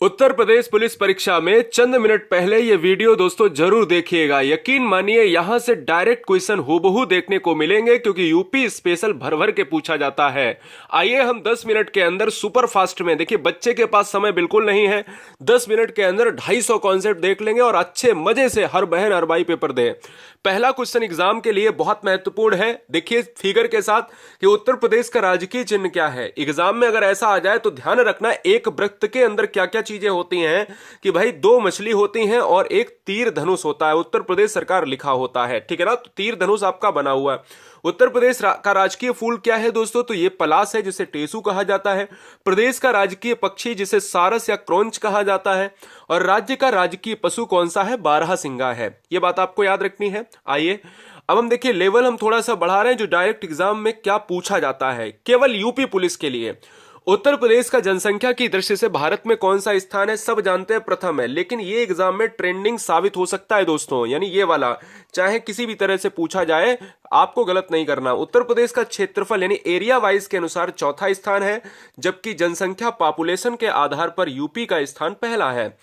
Uttar Pradesh police परीक्षा में चंद minute पहले ये वीडियो दोस्तों जरूर देखिएगा। यकीन मानिए यहां से डायरेक्ट क्वेश्चन हूबहू देखने को मिलेंगे क्योंकि यूपी स्पेशल भर भर के पूछा जाता है। आइए हम 10 मिनट के अंदर सुपर फास्ट में, देखिए बच्चे के पास समय बिल्कुल नहीं है, 10 मिनट के अंदर 250 कॉन्सेप्ट देख लेंगे और अच्छे मजे से हर बहन हर भाई पेपर दे। पहला क्वेश्चन एग्जाम के लिए बहुत महत्वपूर्ण है। देखिए फिगर के साथ कि उत्तर प्रदेश का राजकीय चिन्ह क्या है। एग्जाम में अगर ऐसा आ जाए तो ध्यान रखना एक वृत्त के अंदर क्या क्या चीजें होती हैं कि भाई 2 मछली होती हैं और एक तीर धनुष होता है। उत्तर प्रदेश सरकार लिखा होता है, ठीक है ना। तो तीर धनुष आपका बना हुआ है। उत्तर प्रदेश का राजकीय फूल क्या है दोस्तों, तो ये पलास है जिसे टेसू कहा जाता है। प्रदेश का राजकीय पक्षी जिसे सारस या क्रौंच कहा जाता है। और राज्य का राजकीय पशु कौन सा है, बारहसिंगा है। ये बात आपको याद रखनी है। आइए अब हम देखिए लेवल हम थोड़ा सा बढ़ा रहे हैं जो डायरेक्ट एग्जाम में क्या पूछा जाता है केवल यूपी पुलिस के लिए। उत्तर प्रदेश का जनसंख्या की दृष्टि से भारत में कौन सा स्थान है, सब जानते हैं प्रथम है, लेकिन ये एग्जाम में ट्रेंडिंग साबित हो सकता है दोस्तों। यानी ये वाला चाहे किसी भी तरह से पूछा जाए आपको गलत नहीं करना। उत्तर प्रदेश का क्षेत्रफल यानी एरिया वाइज के अनुसार चौथा स्थान है, जबकि जनसंख्या पॉपुलेशन के आधार पर यूपी का स्थान पहला है।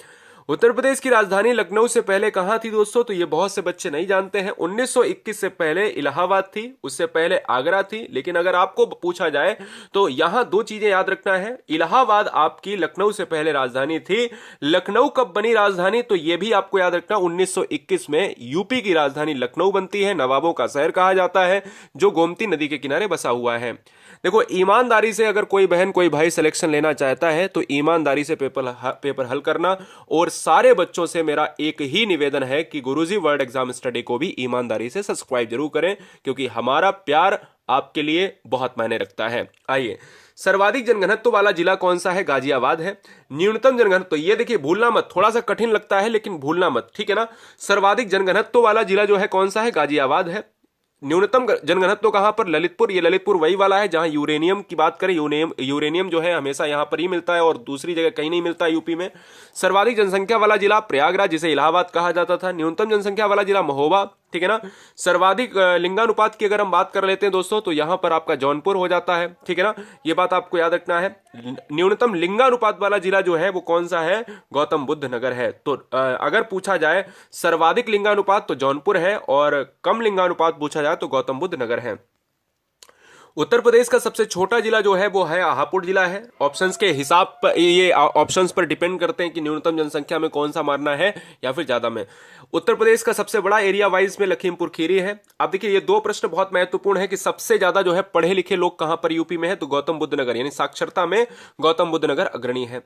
उत्तर प्रदेश की राजधानी लखनऊ से पहले कहां थी दोस्तों, तो ये बहुत से बच्चे नहीं जानते हैं। 1921 से पहले इलाहाबाद थी, उससे पहले आगरा थी। लेकिन अगर आपको पूछा जाए तो यहां 2 चीजें याद रखना है। इलाहाबाद आपकी लखनऊ से पहले राजधानी थी। लखनऊ कब बनी राजधानी, तो यह भी आपको याद रखना 1921 में यूपी की राजधानी लखनऊ बनती है। नवाबों का शहर कहा जाता है जो गोमती नदी के किनारे बसा हुआ है। देखो ईमानदारी से अगर कोई बहन कोई भाई सिलेक्शन लेना चाहता है तो ईमानदारी से पेपर हल करना। और सारे बच्चों से मेरा एक ही निवेदन है कि गुरुजी वर्ल्ड एग्जाम स्टडी को भी ईमानदारी से सब्सक्राइब जरूर करें क्योंकि हमारा प्यार आपके लिए बहुत मायने रखता है। आइए सर्वाधिक जनघनत्व वाला जिला कौन सा है, गाजियाबाद है। न्यूनतम जनघनत्व, ये देखिए भूलना मत, थोड़ा सा कठिन लगता है लेकिन भूलना मत, ठीक है ना। सर्वाधिक जनघनत्व वाला जिला जो है कौन सा है, गाजियाबाद है। न्यूनतम जनघनत्व कहां पर, ललितपुर। ये ललितपुर वही वाला है जहां यूरेनियम की बात करें, यूरेनियम जो है हमेशा यहां पर ही मिलता है और दूसरी जगह कहीं नहीं मिलता यूपी में। सर्वाधिक जनसंख्या वाला जिला प्रयागराज जिसे इलाहाबाद कहा जाता था। न्यूनतम जनसंख्या वाला जिला महोबा, ठीक है ना। सर्वाधिक लिंगानुपात की अगर हम बात कर लेते हैं दोस्तों तो यहां पर आपका जौनपुर हो जाता है, ठीक है ना। ये बात आपको याद रखना है। न्यूनतम लिंगानुपात वाला जिला जो है वो कौन सा है, गौतम बुद्ध नगर है। तो अगर पूछा जाए सर्वाधिक लिंगानुपात तो जौनपुर है और कम लिंगानुपात पूछा जाए तो गौतम बुद्ध नगर है। उत्तर प्रदेश का सबसे छोटा जिला जो है वो है हापुड़ जिला है। ऑप्शंस के हिसाब पर ये ऑप्शंस पर डिपेंड करते हैं कि न्यूनतम जनसंख्या में कौन सा मारना है या फिर ज्यादा में। उत्तर प्रदेश का सबसे बड़ा एरिया वाइज में लखीमपुर खीरी है। अब देखिए ये 2 प्रश्न बहुत महत्वपूर्ण है कि सबसे ज्यादा जो है पढ़े लिखे लोग कहां पर यूपी में है, तो गौतम बुद्ध नगर यानी साक्षरता में गौतम बुद्ध नगर अग्रणी है।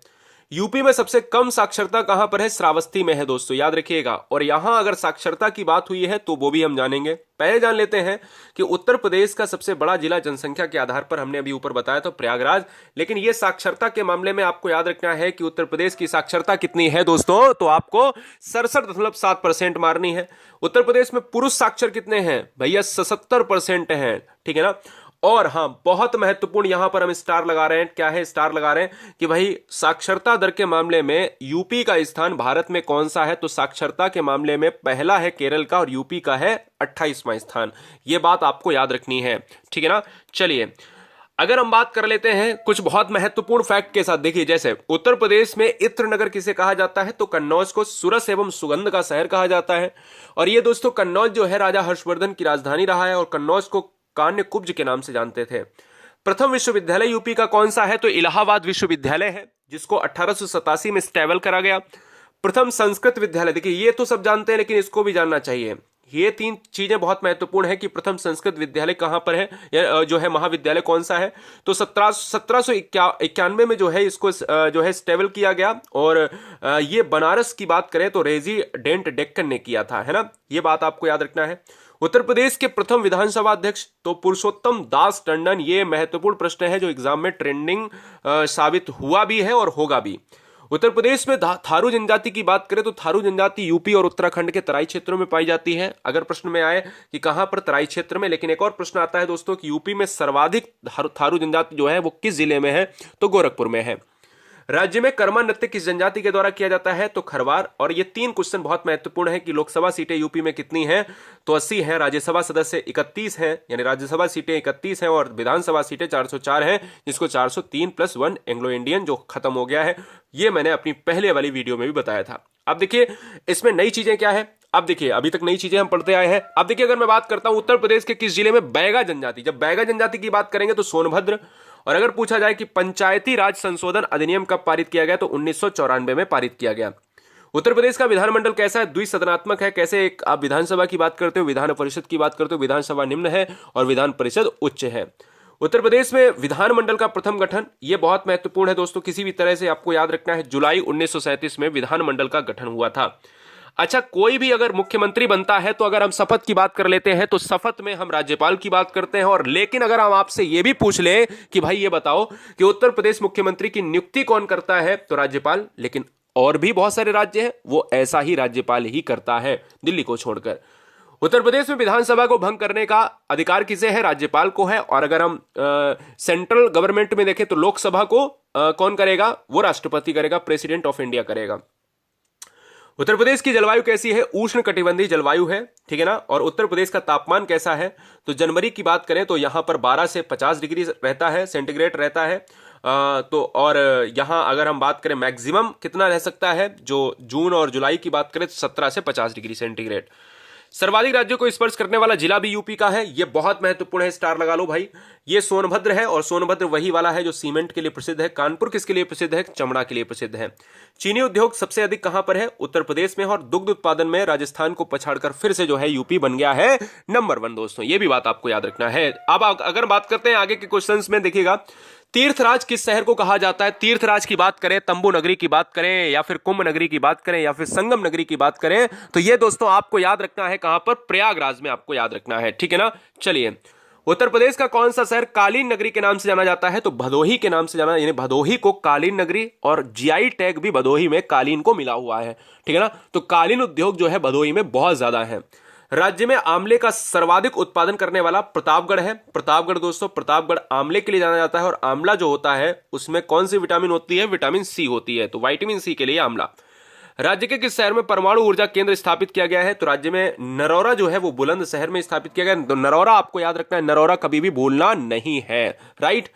यूपी में सबसे कम साक्षरता कहां पर है, श्रावस्ती में है दोस्तों, याद रखिएगा। और यहां अगर साक्षरता की बात हुई है तो वो भी हम जानेंगे। पहले जान लेते हैं कि उत्तर प्रदेश का सबसे बड़ा जिला जनसंख्या के आधार पर हमने अभी ऊपर बताया तो प्रयागराज। लेकिन यह साक्षरता के मामले में आपको याद रखना है कि उत्तर प्रदेश की साक्षरता कितनी है दोस्तों, तो आपको 67.7% मारनी है। उत्तर प्रदेश में पुरुष साक्षर कितने हैं भैया, 77% हैं, ठीक है ना। और हां बहुत महत्वपूर्ण यहां पर हम स्टार लगा रहे हैं, क्या है स्टार लगा रहे हैं कि भाई साक्षरता दर के मामले में यूपी का स्थान भारत में कौन सा है, तो साक्षरता के मामले में पहला है केरल का और यूपी का है 28वां स्थान। यह बात आपको याद रखनी है, ठीक है ना। चलिए अगर हम बात कर लेते हैं कुछ बहुत महत्वपूर्ण फैक्ट के साथ, देखिए जैसे उत्तर प्रदेश में इत्र नगर किसे कहा जाता है, तो कन्नौज को सुरस एवं सुगंध का शहर कहा जाता है। और ये दोस्तों कन्नौज जो है राजा हर्षवर्धन की राजधानी रहा है और कन्नौज को कान्य कुब्ज के नाम से जानते थे। प्रथम विश्वविद्यालय यूपी का कौन सा है, तो इलाहाबाद विश्वविद्यालय है जिसको 1887 में स्टैबल करा गया। प्रथम संस्कृत विद्यालय, देखिए ये तो सब जानते हैं लेकिन इसको भी जानना चाहिए। ये 3 चीजें बहुत महत्वपूर्ण है कि प्रथम संस्कृत विद्यालय कहां पर है या जो है महाविद्यालय कौन सा है, तो 1791 में जो है इसको जो है स्टेबल किया गया। और ये बनारस की बात करें तो रेजिडेंट डेक्कन ने किया था, है ना। ये बात आपको याद रखना है। उत्तर प्रदेश के प्रथम विधानसभा अध्यक्ष तो पुरुषोत्तम दास टंडन। ये महत्वपूर्ण प्रश्न है जो एग्जाम में ट्रेंडिंग साबित हुआ भी है और होगा भी। उत्तर प्रदेश में थारू जनजाति की बात करें तो थारू जनजाति यूपी और उत्तराखंड के तराई क्षेत्रों में पाई जाती है। अगर प्रश्न में आए कि कहां पर, तराई क्षेत्र में। लेकिन एक और प्रश्न आता है दोस्तों कि यूपी में सर्वाधिक थारू जनजाति जो है वो किस जिले में है, तो गोरखपुर में है। राज्य में कर्मा नृत्य किस जनजाति के द्वारा किया जाता है? तो खरवार। और ये 3 क्वेश्चन बहुत महत्वपूर्ण है कि लोकसभा सीटें यूपी में कितनी हैं? तो 80 हैं। राज्यसभा सदस्य 31 हैं, यानी राज्यसभा सीटें 31 हैं और विधानसभा सीटें 404 हैं, जिसको 403+1 एंग्लो इंडियन जो खत्म हो गया है, ये मैंने अपनी पहले वाली वीडियो में भी बताया था। अब देखिए इसमें नई चीजें क्या है। अब देखिए अभी तक नई चीजें हम पढ़ते आए हैं। अब देखिए अगर मैं बात करता हूं उत्तर प्रदेश के किस जिले में बैगा जनजाति, जब बैगा जनजाति की बात करेंगे तो सोनभद्र। और अगर पूछा जाए कि पंचायती राज संशोधन अधिनियम कब पारित किया गया, तो 1994 में पारित किया गया। उत्तर प्रदेश का विधानमंडल कैसा है? द्विसदनात्मक है। कैसे? एक आप विधानसभा की बात करते हो, विधान परिषद की बात करते हो, विधानसभा निम्न है और विधान परिषद उच्च है। उत्तर प्रदेश में विधानमंडल का प्रथम गठन, यह बहुत महत्वपूर्ण है दोस्तों, किसी भी तरह से आपको याद रखना है, जुलाई 1937 में विधानमंडल का गठन हुआ था। अच्छा, कोई भी अगर मुख्यमंत्री बनता है तो अगर हम शपथ की बात कर लेते हैं तो शपथ में हम राज्यपाल की बात करते हैं। और लेकिन अगर हम आपसे यह भी पूछ लें कि भाई ये बताओ कि उत्तर प्रदेश मुख्यमंत्री की नियुक्ति कौन करता है, तो राज्यपाल। लेकिन और भी बहुत सारे राज्य हैं वो ऐसा ही राज्यपाल ही करता है, दिल्ली को छोड़कर। उत्तर प्रदेश में विधानसभा को भंग करने का अधिकार किसे है? राज्यपाल को है। और अगर हम सेंट्रल गवर्नमेंट में देखें तो लोकसभा को कौन करेगा? वो राष्ट्रपति करेगा, प्रेसिडेंट ऑफ इंडिया करेगा। उत्तर प्रदेश की जलवायु कैसी है? उष्ण कटिबंधीय जलवायु है, ठीक है ना। और उत्तर प्रदेश का तापमान कैसा है? तो जनवरी की बात करें तो यहां पर 12 से 50 डिग्री रहता है, सेंटीग्रेड रहता है। तो और यहां अगर हम बात करें मैक्सिमम कितना रह सकता है, जो जून और जुलाई की बात करें तो 17 से 50 डिग्री सेंटीग्रेड। सर्वाधिक राज्यों को स्पर्श करने वाला जिला भी यूपी का है, यह बहुत महत्वपूर्ण है, स्टार लगा लो भाई। ये सोनभद्र है और सोनभद्र वही वाला है जो सीमेंट के लिए प्रसिद्ध है। कानपुर किसके लिए प्रसिद्ध है? चमड़ा के लिए प्रसिद्ध है। चीनी उद्योग सबसे अधिक कहां पर है? उत्तर प्रदेश में। और दुग्ध उत्पादन में राजस्थान को पछाड़कर फिर से जो है यूपी बन गया है नंबर 1 दोस्तों, ये भी बात आपको याद रखना है। अब अगर बात करते हैं आगे के क्वेश्चंस में, देखिएगा तीर्थराज किस शहर को कहा जाता है? तीर्थराज की बात करें, तंबू नगरी की बात करें, या फिर कुंभ नगरी की बात करें, या फिर संगम नगरी की बात करें, तो ये दोस्तों आपको याद रखना है कहां पर? प्रयागराज में आपको याद रखना है, ठीक है ना। चलिए, उत्तर प्रदेश का कौन सा शहर कालीन नगरी के नाम से जाना जाता है? तो भदोही के नाम से जाना, यानी भदोही को कालीन नगरी, और जीआई टैग भी भदोही में कालीन को मिला हुआ है, ठीक है ना। तो कालीन उद्योग जो है भदोही में बहुत ज्यादा है। राज्य में आंवले का सर्वाधिक उत्पादन करने वाला प्रतापगढ़ है। प्रतापगढ़ दोस्तों, प्रतापगढ़ आंवले के लिए जाना जाता है। और आंवला जो होता है उसमें कौन सी विटामिन होती है? विटामिन सी होती है, तो विटामिन सी के लिए आंवला। राज्य के किस शहर में परमाणु ऊर्जा केंद्र स्थापित किया गया है? तो राज्य में नरौरा जो है वो बुलंद शहर में स्थापित किया गया है। तो नरौरा आपको याद रखना है, नरौरा कभी भी भूलना नहीं है, राइट।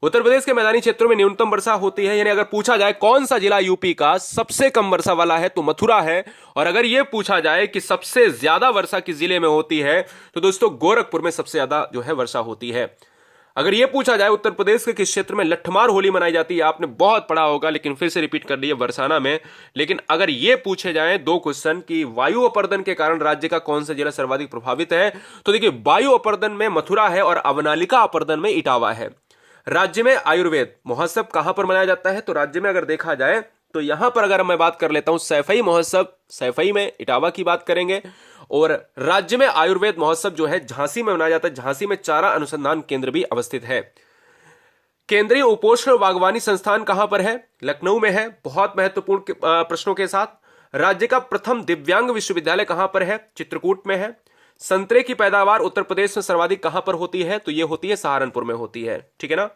उत्तर प्रदेश के मैदानी क्षेत्रों में न्यूनतम वर्षा होती है, यानी अगर पूछा जाए कौन सा जिला यूपी का सबसे कम वर्षा वाला है, तो मथुरा है। और अगर यह पूछा जाए कि सबसे ज्यादा वर्षा किस जिले में होती है, तो दोस्तों गोरखपुर में सबसे ज्यादा जो है वर्षा होती है। अगर यह पूछा जाए उत्तर प्रदेश के किस क्षेत्र में लठमार होली मनाई जाती है, आपने बहुत पढ़ा होगा लेकिन फिर से रिपीट कर दिया, बरसाना में। लेकिन अगर यह पूछे जाए 2 क्वेश्चन कि वायु अपर्दन के कारण राज्य का कौन सा जिला सर्वाधिक प्रभावित है, तो देखिए वायु अपर्दन में मथुरा है और अवनालिका अपर्दन में इटावा है। राज्य में आयुर्वेद महोत्सव कहां पर मनाया जाता है? तो राज्य में अगर देखा जाए तो यहां पर अगर मैं बात कर लेता हूं सैफई महोत्सव, सैफई में इटावा की बात करेंगे। और राज्य में आयुर्वेद महोत्सव जो है झांसी में मनाया जाता है, झांसी में चारा अनुसंधान केंद्र भी अवस्थित है। केंद्रीय उपोष्ण बागवानी संस्थान कहां पर है? लखनऊ में है। बहुत महत्वपूर्ण प्रश्नों के साथ। राज्य का प्रथम दिव्यांग विश्वविद्यालय कहां पर है? चित्रकूट में है। संतरे की पैदावार उत्तर प्रदेश में सर्वाधिक कहां पर होती है? तो यह होती है सहारनपुर में होती है, ठीक है ना।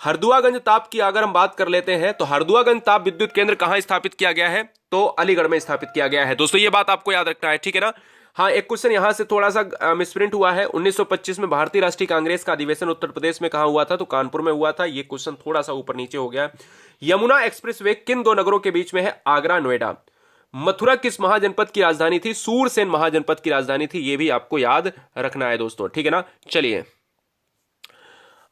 हरदुआगंज ताप की अगर हम बात कर लेते हैं तो हरदुआगंज ताप विद्युत केंद्र कहां स्थापित किया गया है? तो अलीगढ़ में स्थापित किया गया है। दोस्तों ये बात आपको याद रखना है, ठीक है ना। हाँ, एक क्वेश्चन यहां से थोड़ा सा मिसप्रिंट हुआ है। 1925 में भारतीय राष्ट्रीय कांग्रेस का अधिवेशन उत्तर प्रदेश में कहां हुआ था? तो कानपुर में हुआ था। ये क्वेश्चन थोड़ा सा ऊपर नीचे हो गया। यमुना एक्सप्रेसवे किन 2 नगरों के बीच में है? आगरा नोएडा। मथुरा किस महाजनपद की राजधानी थी? सूरसेन महाजनपद की राजधानी थी। यह भी आपको याद रखना है दोस्तों, ठीक है ना। चलिए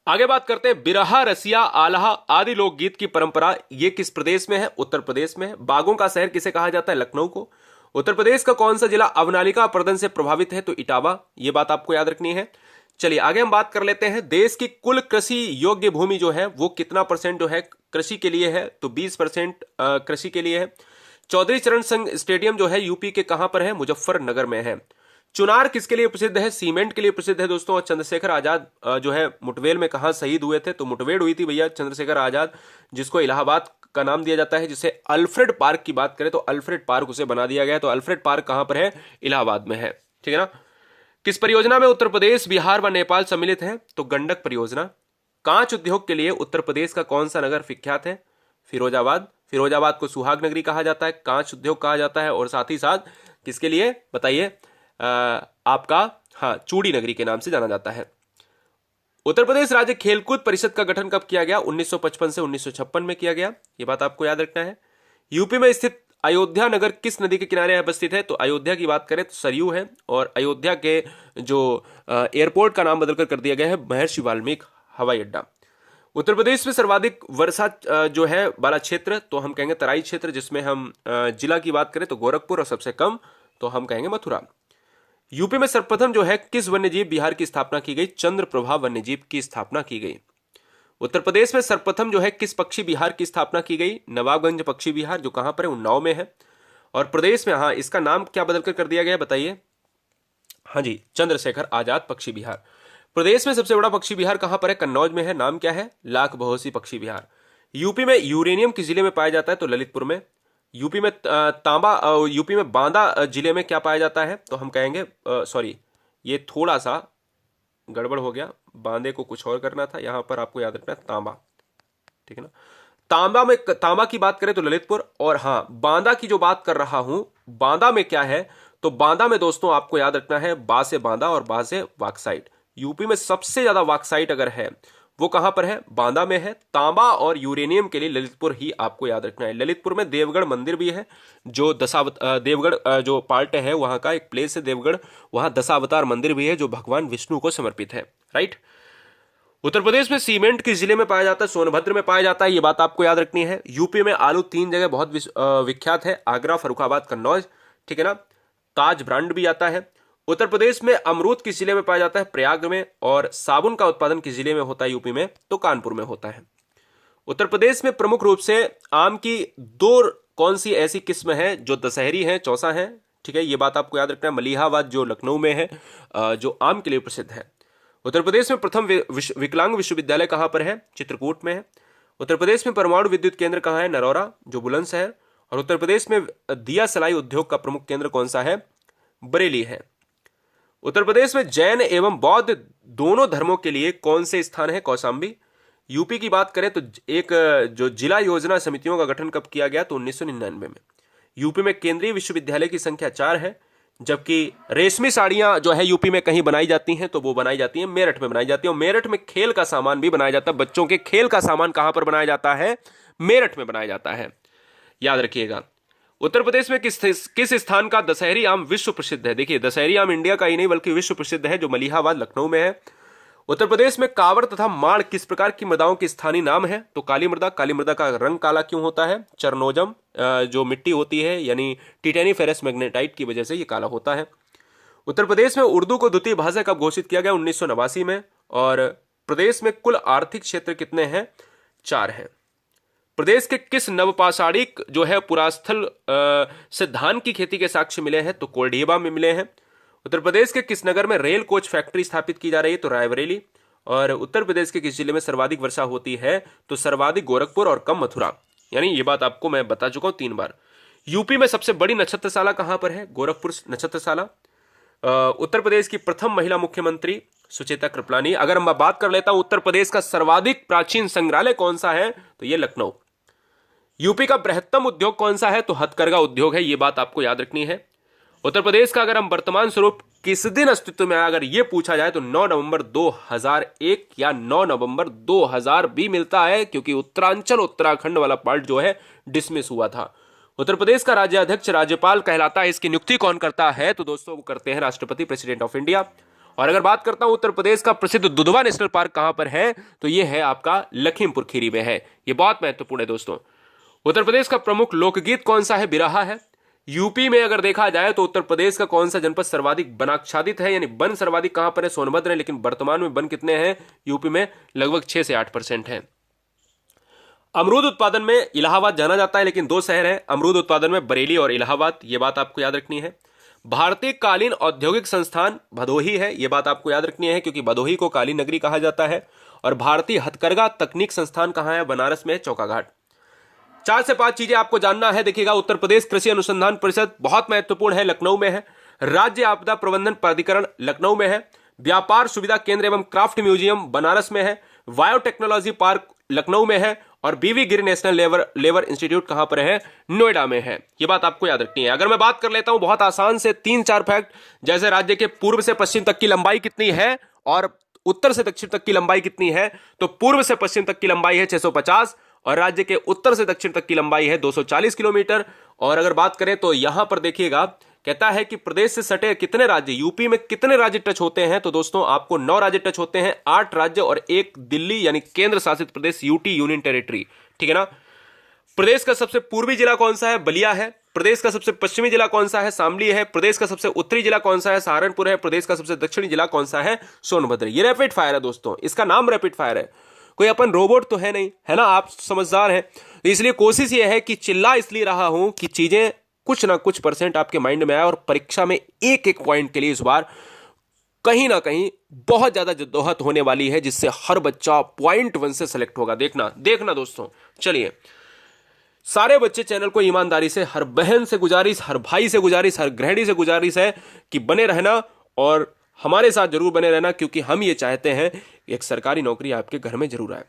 आगे बात करते हैं। बिरहा, रसिया, आल्हा आदि लोकगीत की परंपरा ये किस प्रदेश में है? उत्तर प्रदेश में है। बागों का शहर किसे कहा जाता है? लखनऊ को। उत्तर प्रदेश का कौन सा जिला अवनालिका अपर्दन से प्रभावित है? तो इटावा। ये बात आपको याद रखनी है। चलिए आगे हम बात कर लेते हैं। देश की कुल कृषि योग्य भूमि जो है वो कितना % जो है कृषि के लिए है? तो 20% कृषि के लिए है। चौधरी चरण सिंह स्टेडियम जो है यूपी के कहां पर है? मुजफ्फरनगर में है। चुनार किसके लिए प्रसिद्ध है? सीमेंट के लिए प्रसिद्ध है दोस्तों। और चंद्रशेखर आजाद जो है मुठभेड़ में कहां शहीद हुए थे? तो मुठभेड़ हुई थी भैया चंद्रशेखर आजाद, जिसको इलाहाबाद का नाम दिया जाता है। जिसे अल्फ्रेड पार्क की बात करें तो अल्फ्रेड पार्क उसे बना दिया गया। तो अल्फ्रेड पार्क कहां पर है? इलाहाबाद में है, ठीक है ना। किस परियोजना में उत्तर प्रदेश, बिहार व नेपाल सम्मिलित है? तो गंडक परियोजना। कांच उद्योग के लिए उत्तर प्रदेश का कौन सा नगर विख्यात है? फिरोजाबाद। फिरोजाबाद को सुहाग नगरी कहा जाता है, कांच उद्योग कहा जाता है, और साथ ही साथ किसके लिए बताइए, आपका हाँ चूड़ी नगरी के नाम से जाना जाता है। उत्तर प्रदेश राज्य खेलकूद परिषद का गठन कब किया गया? 1955 से 1956 में किया गया, ये बात आपको याद रखना है। यूपी में स्थित अयोध्या नगर किस नदी के किनारे अवस्थित है? तो अयोध्या की बात करें तो सरयू है, और अयोध्या के जो एयरपोर्ट का नाम बदलकर कर दिया गया है महर्षि वाल्मीकि हवाई अड्डा। उत्तर प्रदेश में सर्वाधिक वर्षा जो है वाला क्षेत्र तो हम कहेंगे तराई क्षेत्र, जिसमें हम जिला की बात करें तो गोरखपुर, और सबसे कम तो हम कहेंगे मथुरा। यूपी में सर्वप्रथम जो है किस वन्यजीव विहार की स्थापना की गई? चंद्रप्रभा वन्यजीव की स्थापना की गई। उत्तर प्रदेश में सर्वप्रथम जो है किस पक्षी विहार की स्थापना की गई? नवाबगंज पक्षी विहार, जो कहां पर है? उन्नाव में है। और प्रदेश में हाँ इसका नाम क्या बदलकर कर दिया गया बताइए? हाँ जी, चंद्रशेखर आजाद पक्षी विहार। प्रदेश में सबसे बड़ा पक्षी विहार कहां पर है? कन्नौज में है। नाम क्या है? लाख बहोसी पक्षी विहार। यूपी में यूरेनियम किस जिले में पाया जाता है? तो ललितपुर में। यूपी में यूपी में बांदा जिले में क्या पाया जाता है? तो हम कहेंगे सॉरी, ये थोड़ा सा गड़बड़ हो गया, बांदे को कुछ और करना था, यहां पर आपको याद रखना है तांबा, ठीक है ना। तांबा की बात करें तो ललितपुर, और हाँ बांदा की जो बात कर रहा हूं, बांदा में क्या है? तो बांदा में दोस्तों आपको याद रखना है बा से बांदा और बा से बॉक्साइट। यूपी में सबसे ज्यादा बॉक्साइट अगर है वो कहां पर है? बांदा में है। तांबा और यूरेनियम के लिए ललितपुर ही आपको याद रखना है। ललितपुर में देवगढ़ मंदिर भी है, जो देवगढ़ जो पार्ट है वहां का एक प्लेस है देवगढ़, वहां दशावतार मंदिर भी है जो भगवान विष्णु को समर्पित है, राइट। उत्तर प्रदेश में सीमेंट किस जिले में पाया जाता है? सोनभद्र में पाया जाता है, ये बात आपको याद रखनी है। यूपी में आलू 3 जगह बहुत विख्यात है, आगरा, फर्रुखाबाद, कन्नौज, ठीक है ना। ताज ब्रांड भी आता है। उत्तर प्रदेश में अमरूद किस जिले में पाया जाता है? प्रयाग में। और साबुन का उत्पादन किस जिले में होता है यूपी में? तो कानपुर में होता है। उत्तर प्रदेश में प्रमुख रूप से आम की 2 कौन सी ऐसी किस्म है जो दशहरी है, चौसा है, ठीक है, ये बात आपको याद रखना है। मलिहाबाद जो लखनऊ में है, जो आम के लिए प्रसिद्ध है। उत्तर प्रदेश में प्रथम विकलांग विश्वविद्यालय कहां पर है? चित्रकूट में है। उत्तर प्रदेश में परमाणु विद्युत केंद्र कहां है? नरौरा, जो बुलंदशहर। और उत्तर प्रदेश में दिया सलाई उद्योग का प्रमुख केंद्र कौन सा है? बरेली है। उत्तर प्रदेश में जैन एवं बौद्ध दोनों धर्मों के लिए कौन से स्थान है? कौशाम्बी। यूपी की बात करें तो एक जो जिला योजना समितियों का गठन कब किया गया? तो 1999 में। यूपी में केंद्रीय विश्वविद्यालय की संख्या 4 है, जबकि रेशमी साड़ियां जो है यूपी में कहीं बनाई जाती हैं तो वो बनाई जाती हैं मेरठ में बनाई जाती है। और मेरठ में खेल का सामान भी बनाया जाता है। बच्चों के खेल का सामान कहां पर बनाया जाता है? मेरठ में बनाया जाता है, याद रखिएगा। उत्तर प्रदेश में किस स्थान का दशहरी आम विश्व प्रसिद्ध है? देखिए, दशहरी आम इंडिया का ही नहीं बल्कि विश्व प्रसिद्ध है, जो मलिहाबाद लखनऊ में है। उत्तर प्रदेश में कांवड़ तथा माड़ किस प्रकार की मृदाओं की स्थानीय नाम है? तो काली मृदा। काली मृदा का रंग काला क्यों होता है? चरनोजम जो मिट्टी होती है यानी टिटेनिफेरस मैग्नेटाइट की वजह से ये काला होता है। उत्तर प्रदेश में उर्दू को द्वितीय भाषा कब घोषित किया गया? 1989 में। और प्रदेश में कुल आर्थिक क्षेत्र कितने हैं? 4 हैं। प्रदेश के किस नवपाषाणिक जो है पुरास्थल से धान की खेती के साक्ष्य मिले हैं? तो कोल्डियबा में मिले हैं। उत्तर प्रदेश के किस नगर में रेल कोच फैक्ट्री स्थापित की जा रही है? तो रायबरेली। और उत्तर प्रदेश के किस जिले में सर्वाधिक वर्षा होती है? तो सर्वाधिक गोरखपुर और कम मथुरा। यानी ये बात आपको मैं बता चुका हूं 3 बार। यूपी में सबसे बड़ी नक्षत्रशाला कहां पर है? गोरखपुर नक्षत्रशाला। उत्तर प्रदेश की प्रथम महिला मुख्यमंत्री सुचेता कृपलानी। अगर मैं बात कर लेता हूं उत्तर प्रदेश का सर्वाधिक प्राचीन संग्रहालय कौन सा है? तो ये लखनऊ। यूपी का बृहत्तम उद्योग कौन सा है? तो हथकरघा उद्योग है, ये बात आपको याद रखनी है। उत्तर प्रदेश का अगर हम वर्तमान स्वरूप किस दिन अस्तित्व में आया अगर ये पूछा जाए तो 9 नवंबर 2001 या 9 नवंबर 2000 भी मिलता है, क्योंकि उत्तरांचल उत्तराखंड वाला पार्ट जो है डिसमिस हुआ था। उत्तर प्रदेश का राज्याध्यक्ष राज्यपाल कहलाता है, इसकी नियुक्ति कौन करता है? तो दोस्तों वो करते हैं राष्ट्रपति, प्रेसिडेंट ऑफ इंडिया। और अगर बात करता हूं उत्तर प्रदेश का प्रसिद्ध दुधवा नेशनल पार्क कहां पर है? तो ये है आपका लखीमपुर खीरी में है। ये बहुत महत्वपूर्ण है दोस्तों। उत्तर प्रदेश का प्रमुख लोकगीत कौन सा है? बिरहा है। यूपी में अगर देखा जाए तो उत्तर प्रदेश का कौन सा जनपद सर्वाधिक वनाच्छादित है, यानी वन सर्वाधिक कहां पर है? सोनभद्र है। लेकिन वर्तमान में वन कितने हैं यूपी में? लगभग 6 से 8% है। अमरूद उत्पादन में इलाहाबाद जाना जाता है, लेकिन 2 शहर हैं अमरूद उत्पादन में, बरेली और इलाहाबाद। यह बात आपको याद रखनी है। भारतीय कालीन औद्योगिक संस्थान भदोही है, यह बात आपको याद रखनी है, क्योंकि भदोही को कालीन नगरी कहा जाता है। और भारतीय हथकरघा तकनीक संस्थान कहां है? बनारस में, चौकाघाट। 4 से 5 चीजें आपको जानना है। देखिएगा, उत्तर प्रदेश कृषि अनुसंधान परिषद बहुत महत्वपूर्ण है, लखनऊ में है। राज्य आपदा प्रबंधन प्राधिकरण लखनऊ में है। व्यापार सुविधा केंद्र एवं क्राफ्ट म्यूजियम बनारस में है। बायोटेक्नोलॉजी पार्क लखनऊ में है। और बीवी गिर नेशनल लेबर इंस्टीट्यूट कहां पर है? नोएडा में है। ये बात आपको याद रखनी है। अगर मैं बात कर लेता हूं बहुत आसान से 3-4 फैक्ट, जैसे राज्य के पूर्व से पश्चिम तक की लंबाई कितनी है और उत्तर से दक्षिण तक की लंबाई कितनी है, तो पूर्व से पश्चिम तक की लंबाई है 650 और राज्य के उत्तर से दक्षिण तक की लंबाई है 240 किलोमीटर। और अगर बात करें तो यहां पर देखिएगा, कहता है कि प्रदेश से सटे कितने राज्य, यूपी में कितने राज्य टच होते हैं, तो दोस्तों आपको 9 राज्य टच होते हैं, 8 राज्य और 1 दिल्ली यानी केंद्र शासित प्रदेश यूटी, यूनियन टेरिटरी। ठीक है ना। प्रदेश का सबसे पूर्वी जिला कौन सा है? बलिया है। प्रदेश का सबसे पश्चिमी जिला कौन सा है? शामली है। प्रदेश का सबसे उत्तरी जिला कौन सा है? सहारनपुर है। प्रदेश का सबसे दक्षिणी जिला कौन सा है? सोनभद्र। ये रैपिड फायर है दोस्तों, इसका नाम रैपिड फायर है, कोई अपन रोबोट तो है नहीं, है ना, आप समझदार हैं। इसलिए कोशिश ये है कि चिल्ला इसलिए रहा हूं कि चीजें कुछ ना कुछ परसेंट आपके माइंड में आए और परीक्षा में एक एक पॉइंट के लिए इस बार कहीं ना कहीं बहुत ज्यादा जद्दोजहद होने वाली है, जिससे हर बच्चा पॉइंट 1 से सेलेक्ट होगा। देखना दोस्तों। चलिए, सारे बच्चे चैनल को ईमानदारी से, हर बहन से गुजारिश, हर भाई से गुजारिश, हर गृहिणी से गुजारिश है कि बने रहना और हमारे साथ जरूर बने रहना, क्योंकि हम ये चाहते हैं कि एक सरकारी नौकरी आपके घर में जरूर आए।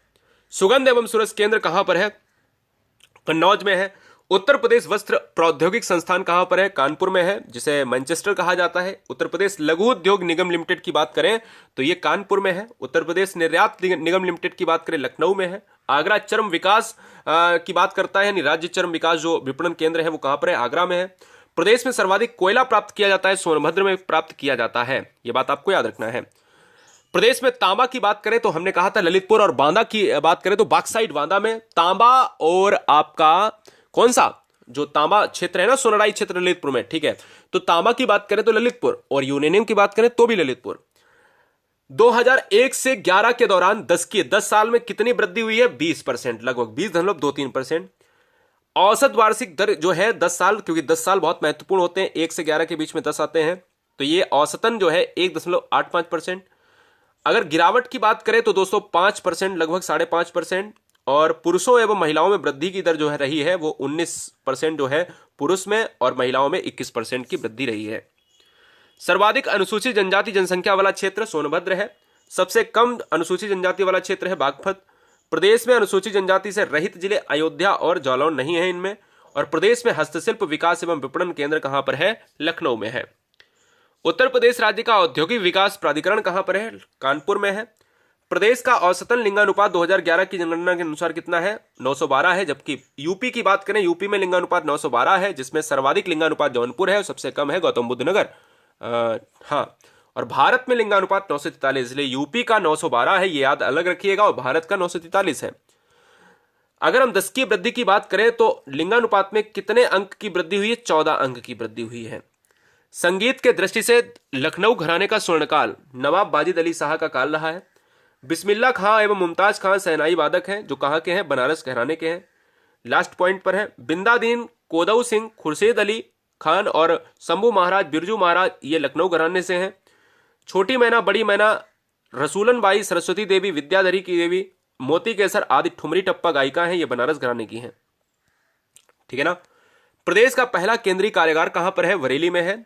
सुगंध एवं सूरज केंद्र कहां पर है? कन्नौज में है। उत्तर प्रदेश वस्त्र प्रौद्योगिक संस्थान कहां पर है? कानपुर में है, जिसे मैनचेस्टर कहा जाता है। उत्तर प्रदेश लघु उद्योग निगम लिमिटेड की बात करें तो यह कानपुर में है। उत्तर प्रदेश निर्यात निगम लिमिटेड की बात करें लखनऊ में है। आगरा चर्म विकास की बात करता है, यानी राज्य चर्म विकास जो विपणन केंद्र है वो कहां पर है? आगरा में है। प्रदेश में सर्वाधिक कोयला प्राप्त किया जाता है, सोनभद्र में प्राप्त किया जाता है। यह बात आपको याद रखना है। प्रदेश में तांबा की बात करें तो हमने कहा था ललितपुर, और बांदा की बात करें तो बॉक्साइट बांदा में। तांबा और आपका कौन सा जो तांबा क्षेत्र है ना, सोनराई क्षेत्र ललितपुर में। ठीक है, तो तांबा की बात करें तो ललितपुर और यूरेनियम की बात करें तो भी ललितपुर। 2001 से 11 के दौरान 10 साल में कितनी वृद्धि हुई है? 20%, लगभग 20.23%। औसत वार्षिक दर जो है 10 साल, क्योंकि 10 साल बहुत महत्वपूर्ण होते हैं, 1 से 11 के बीच में 10 आते हैं, तो ये औसतन जो है 1.85%। अगर गिरावट की बात करें तो दोस्तों 5%, लगभग 5.5%। और पुरुषों एवं महिलाओं में वृद्धि की दर जो है रही है वो 19% जो है पुरुष में, और महिलाओं में 21% की वृद्धि रही है। सर्वाधिक अनुसूचित जनजाति जनसंख्या वाला क्षेत्र सोनभद्र है। सबसे कम अनुसूचित जनजाति वाला क्षेत्र है बागपत। प्रदेश में अनुसूचित जनजाति से रहित जिले अयोध्या और जालौन नहीं है इनमें। और प्रदेश में हस्तशिल्प विकास एवं विपणन केंद्र कहां पर है? लखनऊ में है। उत्तर प्रदेश राज्य का औद्योगिक विकास प्राधिकरण कहां पर है? कानपुर में है। प्रदेश का औसतन लिंगानुपात 2011 की जनगणना के अनुसार कितना है? 912 है। जबकि यूपी की बात करें, यूपी में लिंगानुपात 912 है, जिसमें सर्वाधिक लिंगानुपात जौनपुर है और सबसे कम है गौतम बुद्ध नगर। हाँ, और भारत में लिंगानुपात 943, इसलिए यूपी का 912 है, ये याद अलग रखिएगा, और भारत का 943 है। अगर हम 10 की वृद्धि की बात करें तो लिंगानुपात में कितने अंक की वृद्धि हुई है? 14 अंक की वृद्धि हुई है। संगीत के दृष्टि से लखनऊ घराने का स्वर्णकाल नवाब वाजिद अली शाह का काल रहा है। बिस्मिल्लाह खां एवं मुमताज खां शहनाई वादक हैं, जो कहां के हैं? बनारस घराने के हैं। लास्ट पॉइंट पर है, बिंदादीन, कोदऊ सिंह, खुर्शीद अली खान और शंभू महाराज, बिरजू महाराज, ये लखनऊ घराने से हैं। छोटी मैना, बड़ी मैना, रसूलन बाई, सरस्वती देवी, विद्याधरी की देवी, मोती केसर आदि ठुमरी टप्पा गायिका हैं, ये बनारस घराने की हैं। ठीक है ना। प्रदेश का पहला केंद्रीय कारागार कहां पर है? बरेली में है।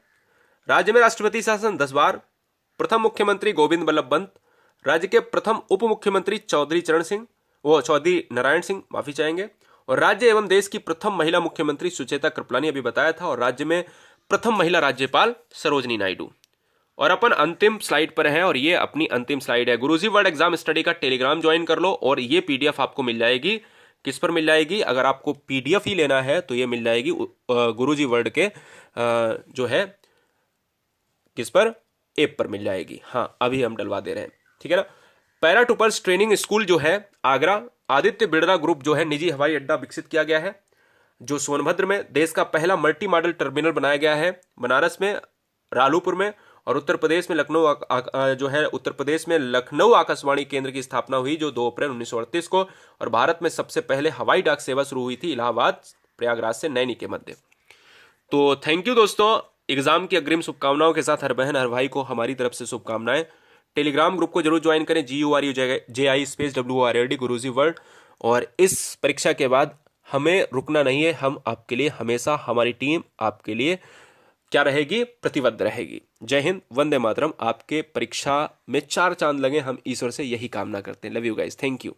राज्य में राष्ट्रपति शासन 10 बार। प्रथम मुख्यमंत्री गोविंद बल्लभ पंत। राज्य के प्रथम उप मुख्यमंत्री चौधरी नारायण सिंह, माफी चाहेंगे। और राज्य एवं देश की प्रथम महिला मुख्यमंत्री सुचेता कृपलानी, अभी बताया था। और राज्य में प्रथम महिला राज्यपाल सरोजनी नायडू। और अपन अंतिम स्लाइड पर हैं, और ये अपनी अंतिम स्लाइड है। गुरुजी वर्ल्ड एग्जाम स्टडी का टेलीग्राम ज्वाइन कर लो, और ये पीडीएफ आपको मिल जाएगी। किस पर मिल जाएगी? अगर आपको पीडीएफ ही लेना है तो ये मिल जाएगी गुरुजी वर्ल्ड के जो है किस पर? ऐप पर मिल जाएगी। हाँ, अभी हम डलवा दे रहे हैं। ठीक है ना। पैराटूपर्स ट्रेनिंग स्कूल जो है आगरा, आदित्य बिरला ग्रुप जो है निजी हवाई अड्डा विकसित किया गया है, जो सोनभद्र में देश का पहला मल्टी मॉडल टर्मिनल बनाया गया है। बनारस में, रालूपुर में, और उत्तर प्रदेश में लखनऊ आकाशवाणी केंद्र की स्थापना हुई, जो 2 अप्रैल 1938 को। और भारत में सबसे पहले हवाई डाक सेवा शुरू हुई थी इलाहाबाद प्रयागराज से नैनी के मध्य। तो थैंक यू दोस्तों। एग्जाम की अग्रिम शुभकामनाओं के साथ हर बहन हर भाई को हमारी तरफ से शुभकामनाएं। टेलीग्राम ग्रुप को जरूर ज्वाइन करें, GURUJI गुरुजी वर्ल्ड। और इस परीक्षा के बाद हमें रुकना नहीं है, हम आपके लिए हमेशा, हमारी टीम आपके लिए क्या रहेगी? प्रतिबद्ध रहेगी। जय हिंद, वंदे मातरम। आपके परीक्षा में 4 चांद लगे, हम ईश्वर से यही कामना करते हैं। Love you guys, thank you.